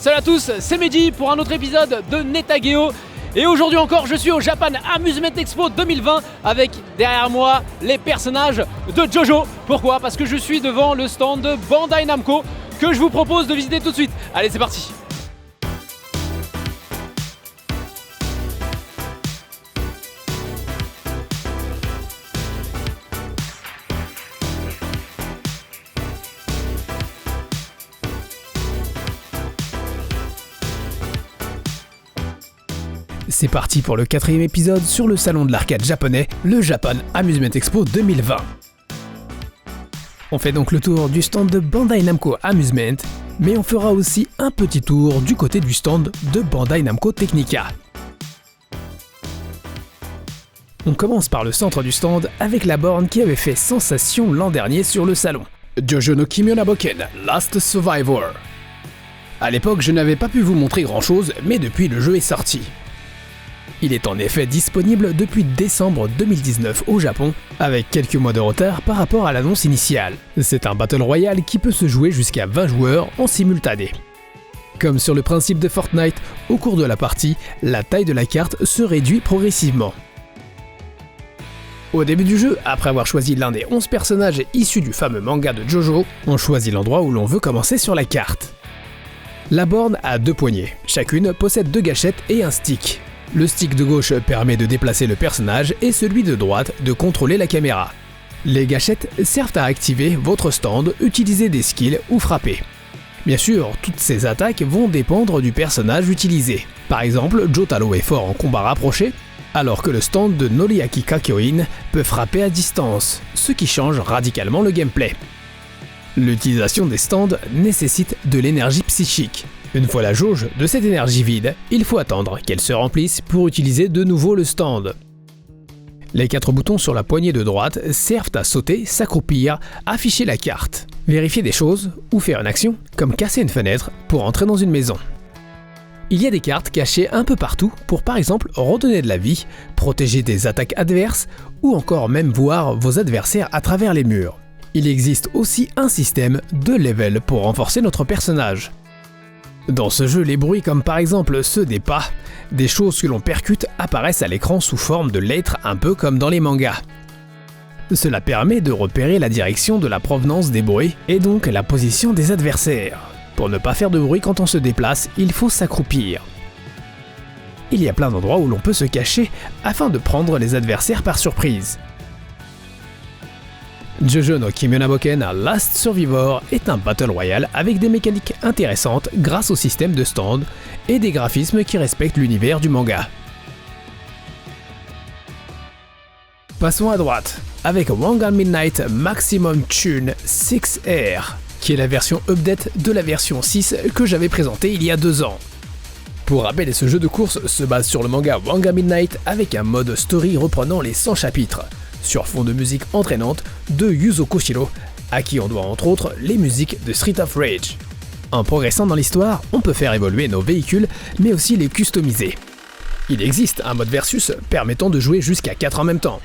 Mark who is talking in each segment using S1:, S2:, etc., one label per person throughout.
S1: Salut à tous, c'est Mehdi pour un autre épisode de Netageo. Et aujourd'hui encore, je suis au Japan Amusement Expo 2020 avec derrière moi les personnages de JoJo. Pourquoi ? Parce que je suis devant le stand de Bandai Namco que je vous propose de visiter tout de suite. Allez, c'est parti.
S2: C'est parti pour le 4e épisode sur le salon de l'arcade japonais, le Japan Amusement Expo 2020. On fait donc le tour du stand de Bandai Namco Amusement, mais on fera aussi un petit tour du côté du stand de Bandai Namco Technica. On commence par le centre du stand avec la borne qui avait fait sensation l'an dernier sur le salon. JoJo no Kimyona Boken Last Survivor. A l'époque, je n'avais pas pu vous montrer grand chose, mais depuis le jeu est sorti. Il est en effet disponible depuis décembre 2019 au Japon, avec quelques mois de retard par rapport à l'annonce initiale. C'est un Battle Royale qui peut se jouer jusqu'à 20 joueurs en simultané. Comme sur le principe de Fortnite, au cours de la partie, la taille de la carte se réduit progressivement. Au début du jeu, après avoir choisi l'un des 11 personnages issus du fameux manga de JoJo, on choisit l'endroit où l'on veut commencer sur la carte. La borne a 2 poignées, chacune possède 2 gâchettes et un stick. Le stick de gauche permet de déplacer le personnage et celui de droite de contrôler la caméra. Les gâchettes servent à activer votre stand, utiliser des skills ou frapper. Bien sûr, toutes ces attaques vont dépendre du personnage utilisé. Par exemple, Jotaro est fort en combat rapproché, alors que le stand de Noriaki Kakyoin peut frapper à distance, ce qui change radicalement le gameplay. L'utilisation des stands nécessite de l'énergie psychique. Une fois la jauge de cette énergie vide, il faut attendre qu'elle se remplisse pour utiliser de nouveau le stand. Les 4 boutons sur la poignée de droite servent à sauter, s'accroupir, afficher la carte, vérifier des choses ou faire une action comme casser une fenêtre pour entrer dans une maison. Il y a des cartes cachées un peu partout pour par exemple redonner de la vie, protéger des attaques adverses ou encore même voir vos adversaires à travers les murs. Il existe aussi un système de level pour renforcer notre personnage. Dans ce jeu, les bruits comme par exemple ceux des pas, des choses que l'on percute apparaissent à l'écran sous forme de lettres un peu comme dans les mangas. Cela permet de repérer la direction de la provenance des bruits et donc la position des adversaires. Pour ne pas faire de bruit quand on se déplace, il faut s'accroupir. Il y a plein d'endroits où l'on peut se cacher afin de prendre les adversaires par surprise. JoJo no Kimyona Boken Last Survivor est un Battle Royale avec des mécaniques intéressantes grâce au système de stand et des graphismes qui respectent l'univers du manga. Passons à droite, avec Wangan Midnight Maximum Tune 6R, qui est la version update de la version 6 que j'avais présentée il y a 2 ans. Pour rappel, ce jeu de course se base sur le manga Wangan Midnight avec un mode story reprenant les 100 chapitres. Sur fond de musique entraînante de Yuzo Koshiro, à qui on doit entre autres les musiques de Street of Rage. En progressant dans l'histoire, on peut faire évoluer nos véhicules, mais aussi les customiser. Il existe un mode versus permettant de jouer jusqu'à 4 en même temps.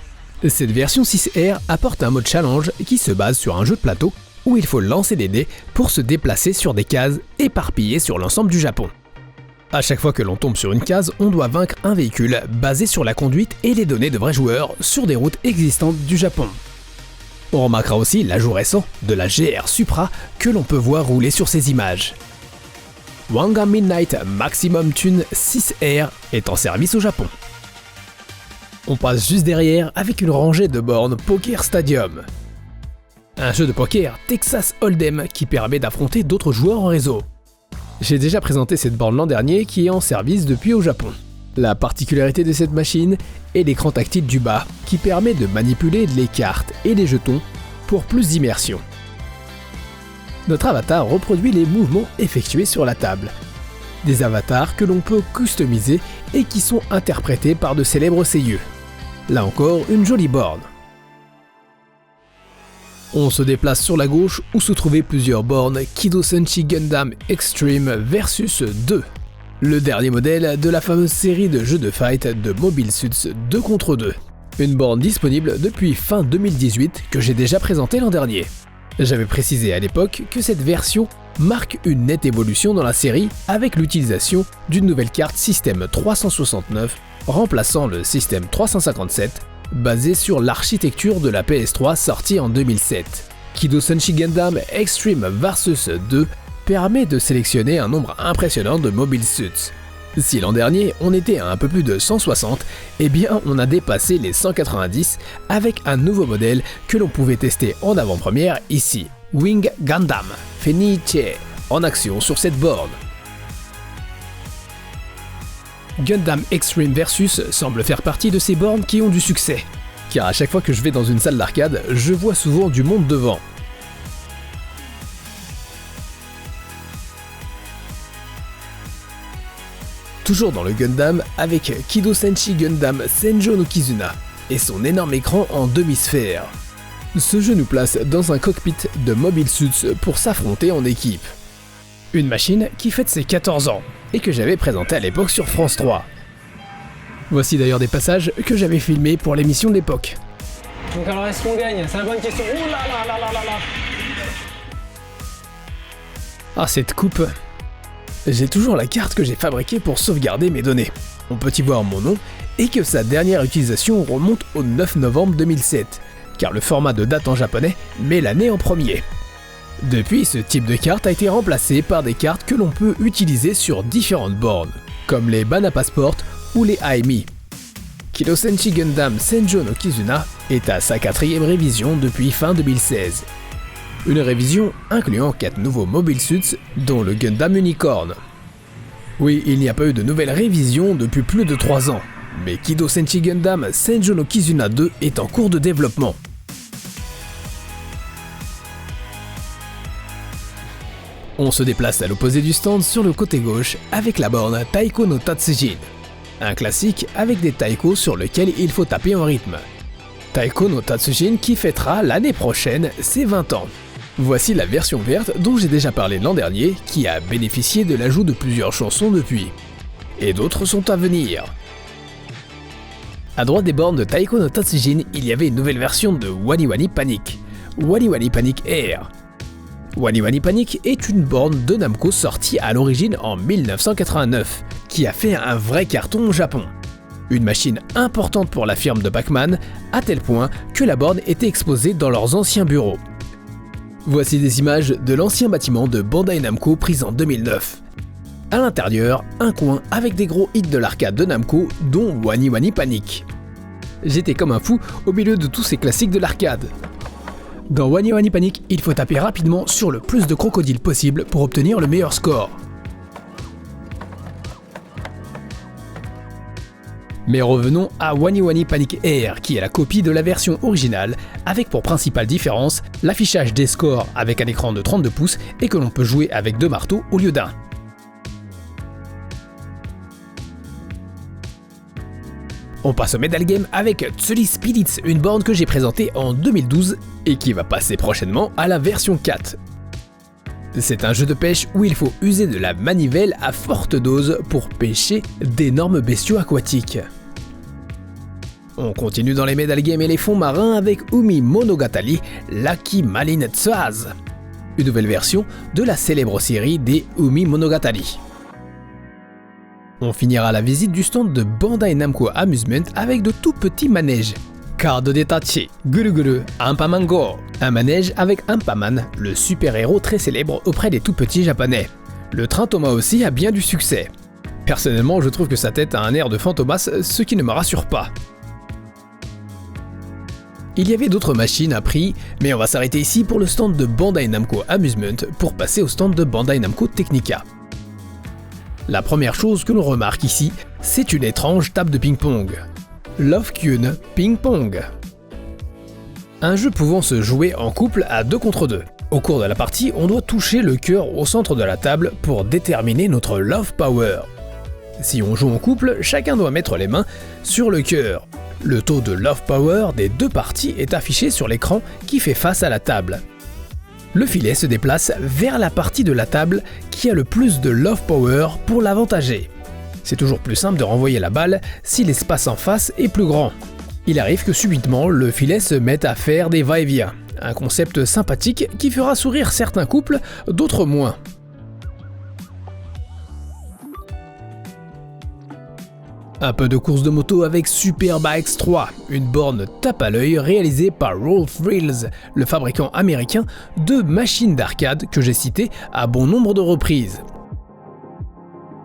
S2: Cette version 6R apporte un mode challenge qui se base sur un jeu de plateau où il faut lancer des dés pour se déplacer sur des cases éparpillées sur l'ensemble du Japon. À chaque fois que l'on tombe sur une case, on doit vaincre un véhicule basé sur la conduite et les données de vrais joueurs sur des routes existantes du Japon. On remarquera aussi l'ajout récent de la GR Supra que l'on peut voir rouler sur ces images. Wangan Midnight Maximum Tune 6R est en service au Japon. On passe juste derrière avec une rangée de bornes Poker Stadium. Un jeu de poker Texas Hold'em qui permet d'affronter d'autres joueurs en réseau. J'ai déjà présenté cette borne l'an dernier qui est en service depuis au Japon. La particularité de cette machine est l'écran tactile du bas qui permet de manipuler les cartes et les jetons pour plus d'immersion. Notre avatar reproduit les mouvements effectués sur la table. Des avatars que l'on peut customiser et qui sont interprétés par de célèbres seiyū. Là encore, une jolie borne. On se déplace sur la gauche où se trouvaient plusieurs bornes Kido Senshi Gundam Extreme Versus 2, le dernier modèle de la fameuse série de jeux de fight de Mobile Suits 2 contre 2. Une borne disponible depuis fin 2018 que j'ai déjà présentée l'an dernier. J'avais précisé à l'époque que cette version marque une nette évolution dans la série avec l'utilisation d'une nouvelle carte système 369 remplaçant le système 357 basé sur l'architecture de la PS3 sortie en 2007. Kido Senshi Gundam Extreme Versus 2 permet de sélectionner un nombre impressionnant de Mobile Suits. Si l'an dernier on était à un peu plus de 160, eh bien on a dépassé les 190 avec un nouveau modèle que l'on pouvait tester en avant-première ici, Wing Gundam Fenice, en action sur cette borne. Gundam Extreme Versus semble faire partie de ces bornes qui ont du succès, car à chaque fois que je vais dans une salle d'arcade, je vois souvent du monde devant. Toujours dans le Gundam avec Kido Senshi Gundam Senjo no Kizuna et son énorme écran en demi-sphère. Ce jeu nous place dans un cockpit de Mobile Suits pour s'affronter en équipe. Une machine qui fête ses 14 ans et que j'avais présentée à l'époque sur France 3. Voici d'ailleurs des passages que j'avais filmés pour l'émission de l'époque.
S1: Donc alors est-ce qu'on gagne? C'est la bonne question. Ouh là là là là là là.
S2: Ah, cette coupe. J'ai toujours la carte que j'ai fabriquée pour sauvegarder mes données. On peut y voir mon nom et que sa dernière utilisation remonte au 9 novembre 2007, car le format de date en japonais met l'année en premier. Depuis, ce type de carte a été remplacé par des cartes que l'on peut utiliser sur différentes bornes, comme les Bana Passport ou les AMI. Kido Senshi Gundam Senjo no Kizuna est à sa 4e révision depuis fin 2016. Une révision incluant 4 nouveaux Mobile Suits, dont le Gundam Unicorn. Oui, il n'y a pas eu de nouvelle révision depuis plus de 3 ans, mais Kido Senshi Gundam Senjo no Kizuna 2 est en cours de développement. On se déplace à l'opposé du stand sur le côté gauche avec la borne Taiko no Tatsujin, un classique avec des taiko sur lequel il faut taper en rythme. Taiko no Tatsujin qui fêtera l'année prochaine ses 20 ans. Voici la version verte dont j'ai déjà parlé l'an dernier, qui a bénéficié de l'ajout de plusieurs chansons depuis. Et d'autres sont à venir. À droite des bornes de Taiko no Tatsujin, il y avait une nouvelle version de Wani Wani Panic, Wani Wani Panic Air. Wani Wani Panic est une borne de Namco sortie à l'origine en 1989, qui a fait un vrai carton au Japon. Une machine importante pour la firme de Pac-Man, à tel point que la borne était exposée dans leurs anciens bureaux. Voici des images de l'ancien bâtiment de Bandai Namco pris en 2009. À l'intérieur, un coin avec des gros hits de l'arcade de Namco, dont Wani Wani Panic. J'étais comme un fou au milieu de tous ces classiques de l'arcade. Dans Wani Wani Panic, il faut taper rapidement sur le plus de crocodiles possible pour obtenir le meilleur score. Mais revenons à Wani Wani Panic Air, qui est la copie de la version originale, avec pour principale différence l'affichage des scores avec un écran de 32 pouces et que l'on peut jouer avec 2 marteaux au lieu d'un. On passe au Medal Game avec Tsuli Spirits, une borne que j'ai présentée en 2012 et qui va passer prochainement à la version 4. C'est un jeu de pêche où il faut user de la manivelle à forte dose pour pêcher d'énormes bestiaux aquatiques. On continue dans les Medal Games et les fonds marins avec Umi Monogatari Lucky Marine Tsuaz, une nouvelle version de la célèbre série des Umi Monogatari. On finira la visite du stand de Bandai Namco Amusement avec de tout petits manèges. Card Detaché, Guru Guru, Ampaman Go, un manège avec Ampaman, le super-héros très célèbre auprès des tout petits japonais. Le train Thomas aussi a bien du succès. Personnellement, je trouve que sa tête a un air de Fantomas, ce qui ne me rassure pas. Il y avait d'autres machines à prix, mais on va s'arrêter ici pour le stand de Bandai Namco Amusement pour passer au stand de Bandai Namco Technica. La première chose que l'on remarque ici, c'est une étrange table de ping-pong. Love Kyun Ping Pong. Un jeu pouvant se jouer en couple à 2 contre 2. Au cours de la partie, on doit toucher le cœur au centre de la table pour déterminer notre Love Power. Si on joue en couple, chacun doit mettre les mains sur le cœur. Le taux de Love Power des 2 parties est affiché sur l'écran qui fait face à la table. Le filet se déplace vers la partie de la table qui a le plus de Love Power pour l'avantager. C'est toujours plus simple de renvoyer la balle si l'espace en face est plus grand. Il arrive que subitement le filet se mette à faire des va-et-vient. Un concept sympathique qui fera sourire certains couples, d'autres moins. Un peu de course de moto avec Superbikes 3, une borne tape à l'œil réalisée par Roll Thrills, le fabricant américain de machines d'arcade que j'ai cité à bon nombre de reprises.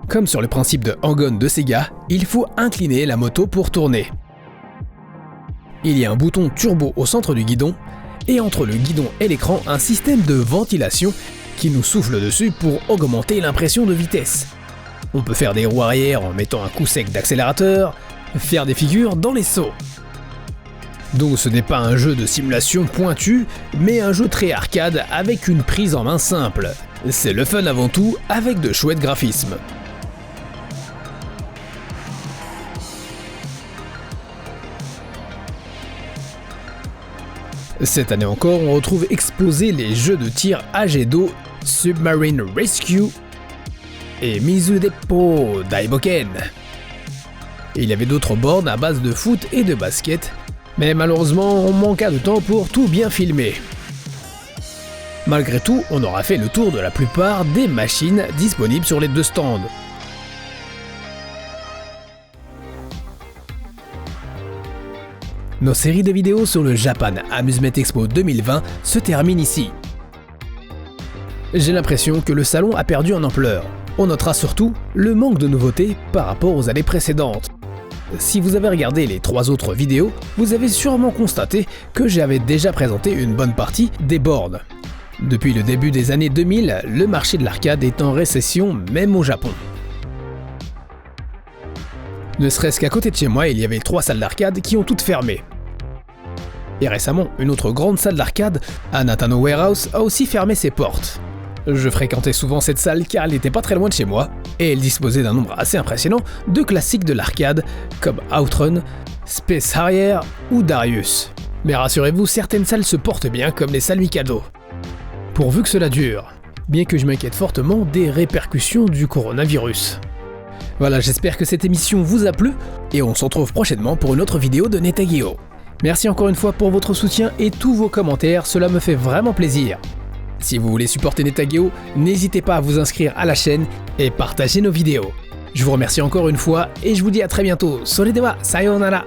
S2: Comme sur le principe de Hang-On de Sega, il faut incliner la moto pour tourner. Il y a un bouton turbo au centre du guidon, et entre le guidon et l'écran, un système de ventilation qui nous souffle dessus pour augmenter l'impression de vitesse. On peut faire des roues arrière en mettant un coup sec d'accélérateur, faire des figures dans les sauts. Donc ce n'est pas un jeu de simulation pointu, mais un jeu très arcade avec une prise en main simple. C'est le fun avant tout, avec de chouettes graphismes. Cette année encore, on retrouve exposés les jeux de tir Agedo, Submarine Rescue et Mizu Depot Daiboken. Il y avait d'autres bornes à base de foot et de basket, mais malheureusement on manqua de temps pour tout bien filmer. Malgré tout, on aura fait le tour de la plupart des machines disponibles sur les deux stands. Nos séries de vidéos sur le Japan Amusement Expo 2020 se terminent ici. J'ai l'impression que le salon a perdu en ampleur. On notera surtout le manque de nouveautés par rapport aux années précédentes. Si vous avez regardé les 3 autres vidéos, vous avez sûrement constaté que j'avais déjà présenté une bonne partie des bornes. Depuis le début des années 2000, le marché de l'arcade est en récession même au Japon. Ne serait-ce qu'à côté de chez moi, il y avait 3 salles d'arcade qui ont toutes fermé. Et récemment, une autre grande salle d'arcade, à Natano Warehouse, a aussi fermé ses portes. Je fréquentais souvent cette salle car elle n'était pas très loin de chez moi, et elle disposait d'un nombre assez impressionnant de classiques de l'arcade, comme Outrun, Space Harrier ou Darius. Mais rassurez-vous, certaines salles se portent bien comme les salles Mikado. Pourvu que cela dure, bien que je m'inquiète fortement des répercussions du coronavirus. Voilà, j'espère que cette émission vous a plu, et on se retrouve prochainement pour une autre vidéo de Netageo. Merci encore une fois pour votre soutien et tous vos commentaires, cela me fait vraiment plaisir. Si vous voulez supporter Netageo, n'hésitez pas à vous inscrire à la chaîne et partager nos vidéos. Je vous remercie encore une fois et je vous dis à très bientôt. Soredewa, sayonara.